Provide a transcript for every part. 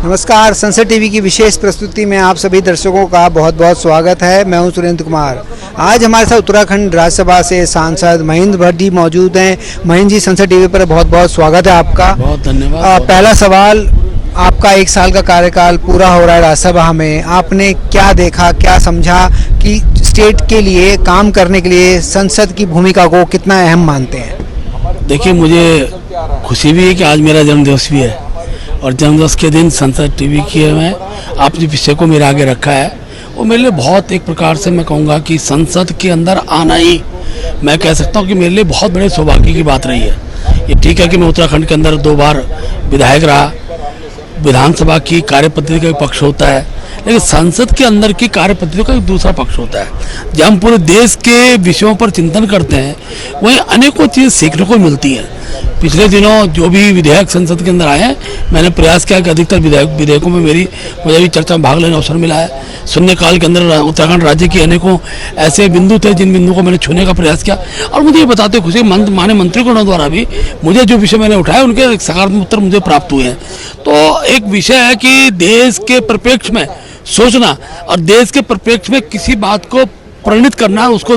नमस्कार, संसद टीवी की विशेष प्रस्तुति में आप सभी दर्शकों का बहुत बहुत स्वागत है। मैं हूं सुरेंद्र कुमार। आज हमारे साथ उत्तराखंड राज्यसभा से सांसद महेंद्र भट्ट जी मौजूद हैं। महेंद्र जी, संसद टीवी पर बहुत बहुत स्वागत है आपका। बहुत धन्यवाद। पहला सवाल, आपका 1 साल का कार्यकाल पूरा हो रहा है राज्यसभा में, आपने क्या देखा, क्या समझा कि स्टेट के लिए काम करने के लिए संसद की भूमिका को कितना अहम मानते हैं? देखिए, मुझे खुशी भी है कि आज मेरा जन्मदिवस भी है और जन्मदिवस के दिन संसद टीवी की में आपने विषय को मेरे आगे रखा है। वो मेरे लिए बहुत, एक प्रकार से मैं कहूँगा कि संसद के अंदर आना ही, मैं कह सकता हूँ कि मेरे लिए बहुत बड़े सौभाग्य की बात रही है। ये ठीक है कि मैं उत्तराखंड के अंदर 2 बार विधायक रहा। विधानसभा की कार्यपद्धति का एक पक्ष होता है, लेकिन संसद के अंदर की कार्यपद्धति का एक दूसरा पक्ष होता है। जब हम पूरे देश के विषयों पर चिंतन करते हैं, वहीं अनेकों चीज़ सीखने को मिलती है। पिछले दिनों जो भी विधेयक संसद के अंदर आए हैं, मैंने प्रयास किया कि अधिकतर विधेयकों में मुझे भी चर्चा में भाग लेने अवसर मिला है। शून्यकाल के अंदर उत्तराखंड राज्य के अनेकों ऐसे बिंदु थे जिन बिंदुओं को मैंने छूने का प्रयास किया, और मुझे ये बताते खुशी माननीय मंत्रीगणों द्वारा भी मुझे जो विषय मैंने उठाया उनके सकारात्मक उत्तर मुझे प्राप्त हुए हैं। तो एक विषय है कि देश के परिप्रेक्ष्य में सोचना और देश के परिप्रेक्ष्य में किसी बात को परिणित करना, उसको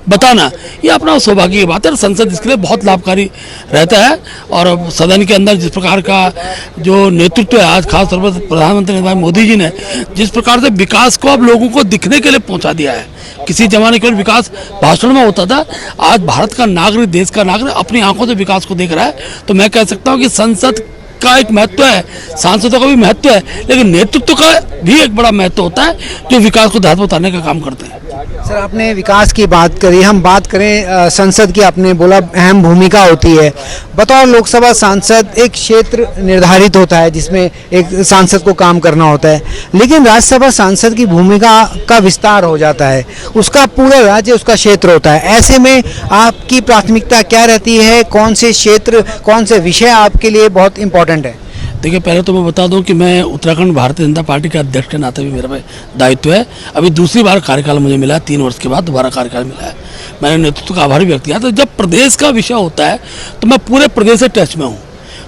बताना, ये अपना सौभाग्य की बात है। संसद इसके लिए बहुत लाभकारी रहता है। और सदन के अंदर जिस प्रकार का जो नेतृत्व है, आज खास तौर पर प्रधानमंत्री नरेंद्र मोदी जी ने जिस प्रकार से विकास को अब लोगों को दिखने के लिए पहुंचा दिया है। किसी जमाने केवल विकास भाषण में होता था, आज भारत का नागरिक, देश का नागरिक अपनी आंखों से विकास को देख रहा है। तो मैं कह सकता हूँ कि संसद का एक महत्व है, सांसदों का भी महत्व है, लेकिन नेतृत्व का भी एक बड़ा महत्व होता है जो विकास को ध्यान में उतारने का काम करते हैं। सर, आपने विकास की बात करी, हम बात करें संसद की, आपने बोला अहम भूमिका होती है। बतौर लोकसभा सांसद एक क्षेत्र निर्धारित होता है जिसमें एक सांसद को काम करना होता है, लेकिन राज्यसभा सांसद की भूमिका का विस्तार हो जाता है, उसका पूरा राज्य उसका क्षेत्र होता है। ऐसे में आपकी प्राथमिकता क्या रहती है? कौन से क्षेत्र, कौन से विषय आपके लिए बहुत इंपॉर्टेंट है? देखिए, पहले तो मैं बता दूं कि मैं उत्तराखंड भारतीय जनता पार्टी के अध्यक्ष के नाते भी मेरा दायित्व है। अभी दूसरी बार कार्यकाल मुझे मिला है, 3 वर्ष के बाद दोबारा कार्यकाल मिला है। मैंने नेतृत्व का आभार व्यक्त किया। तो जब प्रदेश का विषय होता है तो मैं पूरे प्रदेश से टच में हूँ।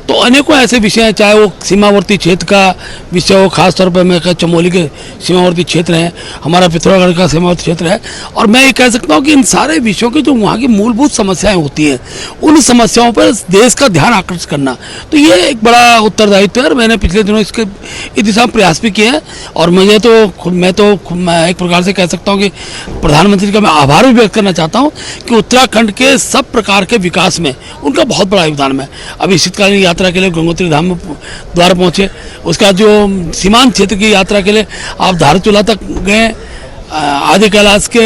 तो अनेकों ऐसे विषय हैं, चाहे वो सीमावर्ती क्षेत्र का विषय हो, खासतौर पर मैं चमोली के सीमावर्ती क्षेत्र हैं, हमारा पिथौरागढ़ का सीमावर्ती क्षेत्र है, और मैं ये कह सकता हूँ कि इन सारे विषयों की जो वहाँ की मूलभूत समस्याएं होती हैं, उन समस्याओं पर देश का ध्यान आकर्षित करना, तो ये एक बड़ा उत्तरदायित्व है। और मैंने पिछले दिनों इस दिशा में प्रयास भी किए हैं। और मैं एक प्रकार से कह सकता हूँ कि प्रधानमंत्री का मैं आभार भी व्यक्त करना चाहता हूँ कि उत्तराखंड के सब प्रकार के विकास में उनका बहुत बड़ा योगदान है। अभी शीतकालीन यात्रा के लिए गंगोत्री धाम में द्वारा पहुंचे, उसका जो सीमांत क्षेत्र की यात्रा के लिए आप धारचूला तक गए, आदि कैलाश के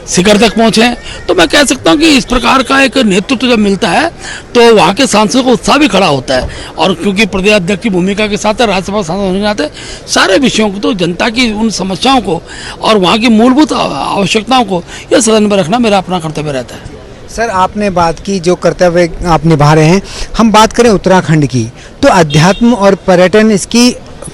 शिखर तक पहुंचे। तो मैं कह सकता हूं कि इस प्रकार का एक नेतृत्व जब मिलता है तो वहां के सांसदों को उत्साह भी खड़ा होता है। और क्योंकि प्रदेश अध्यक्ष की भूमिका के साथ राज्यसभा सांसद होने के नाते सारे विषयों को, तो जनता की उन समस्याओं को और वहाँ की मूलभूत आवश्यकताओं को यह सदन में रखना मेरा अपना कर्तव्य रहता है। सर, आपने बात की जो कर्तव्य आप निभा रहे हैं, हम बात करें उत्तराखंड की, तो अध्यात्म और पर्यटन इसकी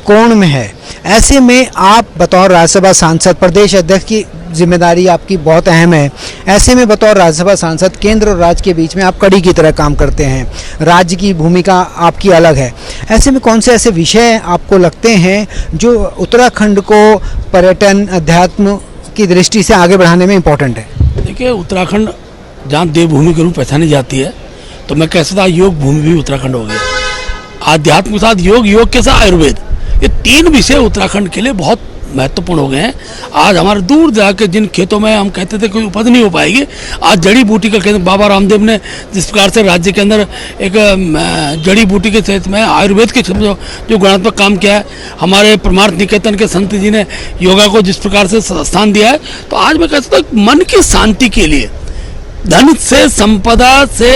कोण में है। ऐसे में आप बतौर राज्यसभा सांसद, प्रदेश अध्यक्ष की जिम्मेदारी आपकी बहुत अहम है। ऐसे में बतौर राज्यसभा सांसद केंद्र और राज्य के बीच में आप कड़ी की तरह काम करते हैं, राज्य की भूमिका आपकी अलग है। ऐसे में कौन से ऐसे विषय आपको लगते हैं जो उत्तराखंड को पर्यटन, अध्यात्म की दृष्टि से आगे बढ़ाने में इम्पोर्टेंट है? देखिए, उत्तराखंड जहाँ देवभूमि के रूप पहचानी जाती है, तो मैं कह सकता योग भूमि भी उत्तराखंड हो गया। आध्यात्म के साथ योग, योग के साथ आयुर्वेद, ये 3 विषय उत्तराखंड के लिए बहुत महत्वपूर्ण हो गए हैं। आज हमारे दूर जाके जिन खेतों में हम कहते थे कोई उपज नहीं हो पाएगी, आज जड़ी बूटी का केंद्र बाबा रामदेव ने जिस प्रकार से राज्य के अंदर एक जड़ी बूटी के क्षेत्र में, आयुर्वेद के क्षेत्र में जो गुणात्मक काम किया है, हमारे परमार्थ निकेतन के संत जी ने योगा को जिस प्रकार से स्थान दिया है, तो आज मैं कह सकता हूँ मन की शांति के लिए, धन से, संपदा से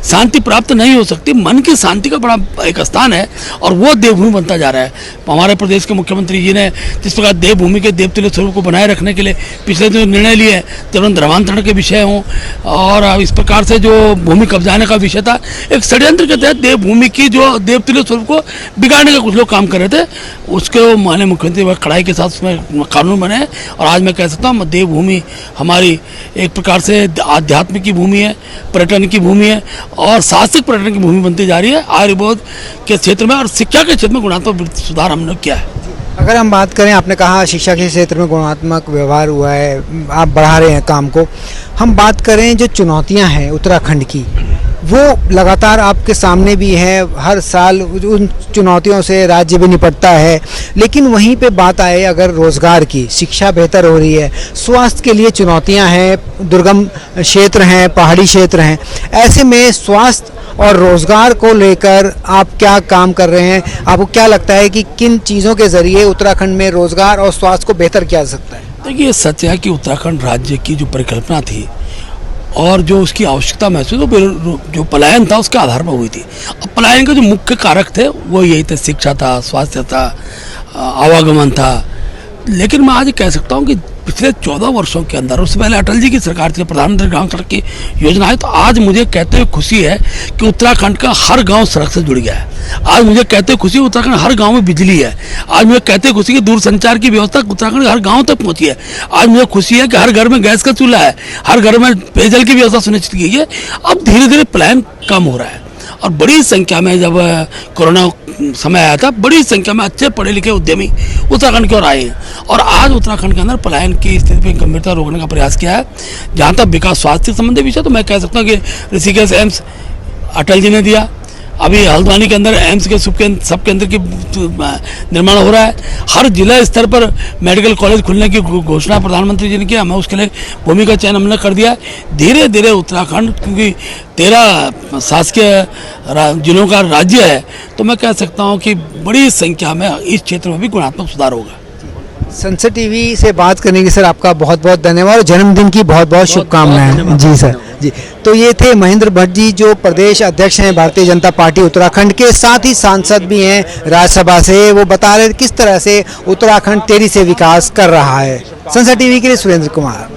शांति प्राप्त नहीं हो सकती, मन की शांति का बड़ा एक स्थान है और वो देवभूमि बनता जा रहा है। हमारे प्रदेश के मुख्यमंत्री जी ने जिस प्रकार देवभूमि के देवतुल्य स्वरूप को बनाए रखने के लिए पिछले जो निर्णय लिए, तुरंत धर्मांतरण के विषय हों और इस प्रकार से जो भूमि कब्जाने का विषय था, एक षड्यंत्र के तहत देवभूमि की जो देवतुल्य स्वरूप को बिगाड़ने का कुछ लोग काम कर रहे थे, उसके माननीय मुख्यमंत्री कड़ाई के साथ उसमें कानून बने। और आज मैं कह सकता हूँ देवभूमि हमारी एक प्रकार से आध्यात्म अध्यात्म की भूमि है, पर्यटन की भूमि है और साहसिक पर्यटन की भूमि बनती जा रही है आयुर्वेद के क्षेत्र में और शिक्षा के क्षेत्र में गुणात्मक सुधार हमने किया है। अगर हम बात करें, आपने कहा शिक्षा के क्षेत्र में गुणात्मक व्यवहार हुआ है, आप बढ़ा रहे हैं काम को। हम बात करें जो चुनौतियां हैं उत्तराखंड की, वो लगातार आपके सामने भी है, हर साल उन चुनौतियों से राज्य भी निपटता है। लेकिन वहीं पे बात आए अगर रोज़गार की, शिक्षा बेहतर हो रही है, स्वास्थ्य के लिए चुनौतियां हैं, दुर्गम क्षेत्र हैं, पहाड़ी क्षेत्र हैं, ऐसे में स्वास्थ्य और रोज़गार को लेकर आप क्या काम कर रहे हैं? आपको क्या लगता है कि किन चीज़ों के ज़रिए उत्तराखंड में रोज़गार और स्वास्थ्य को बेहतर किया जा सकता है? देखिए, ये सच है कि उत्तराखंड राज्य की जो परिकल्पना थी और जो उसकी आवश्यकता महसूस जो पलायन था उसके आधार पर हुई थी। अब पलायन के जो मुख्य कारक थे वो यही थे, शिक्षा था, स्वास्थ्य था, आवागमन था। लेकिन मैं आज कह सकता हूँ कि पिछले 14 वर्षों के अंदर, उससे पहले अटल जी की सरकार थी, प्रधानमंत्री ग्राम सड़क की योजना है, तो आज मुझे कहते हुए खुशी है कि उत्तराखंड का हर गांव सड़क से जुड़ गया है। आज मुझे कहते हुए खुशी है उत्तराखंड हर गांव में बिजली है। आज मुझे कहते हुए खुशी कि दूरसंचार की व्यवस्था उत्तराखंड हर गांव तक पहुंची है। आज मुझे खुशी है कि हर घर में गैस का चूल्हा है, हर घर में पेयजल की व्यवस्था सुनिश्चित की है। अब धीरे धीरे पलायन कम हो रहा है और बड़ी संख्या में, जब कोरोना समय आया था, बड़ी संख्या में अच्छे पढ़े लिखे उद्यमी उत्तराखंड की ओर आए हैं और आज उत्तराखंड के अंदर पलायन की स्थिति पर गंभीरता रोकने का प्रयास किया है। जहाँ तक विकास स्वास्थ्य संबंधी विषय, तो मैं कह सकता हूँ कि ऋषिकेश एम्स अटल जी ने दिया, अभी हल्द्वानी के अंदर एम्स के सब केंद्र की निर्माण हो रहा है। हर जिला स्तर पर मेडिकल कॉलेज खुलने की घोषणा प्रधानमंत्री जी ने की, हमें उसके लिए भूमि का चयन हमने कर दिया है। धीरे धीरे उत्तराखंड, क्योंकि 13 शासकीय जिलों का राज्य है, तो मैं कह सकता हूँ कि बड़ी संख्या में इस क्षेत्र में भी गुणात्मक सुधार होगा। संसद टीवी से बात करने की सर आपका बहुत बहुत धन्यवाद और जन्मदिन की बहुत बहुत शुभकामनाएं। जी सर, जी। तो ये थे महेंद्र भट्ट जी, जो प्रदेश अध्यक्ष हैं भारतीय जनता पार्टी उत्तराखंड के, साथ ही सांसद भी हैं राज्यसभा से। वो बता रहे किस तरह से उत्तराखंड तेजी से विकास कर रहा है। संसद टीवी के लिए सुरेंद्र कुमार।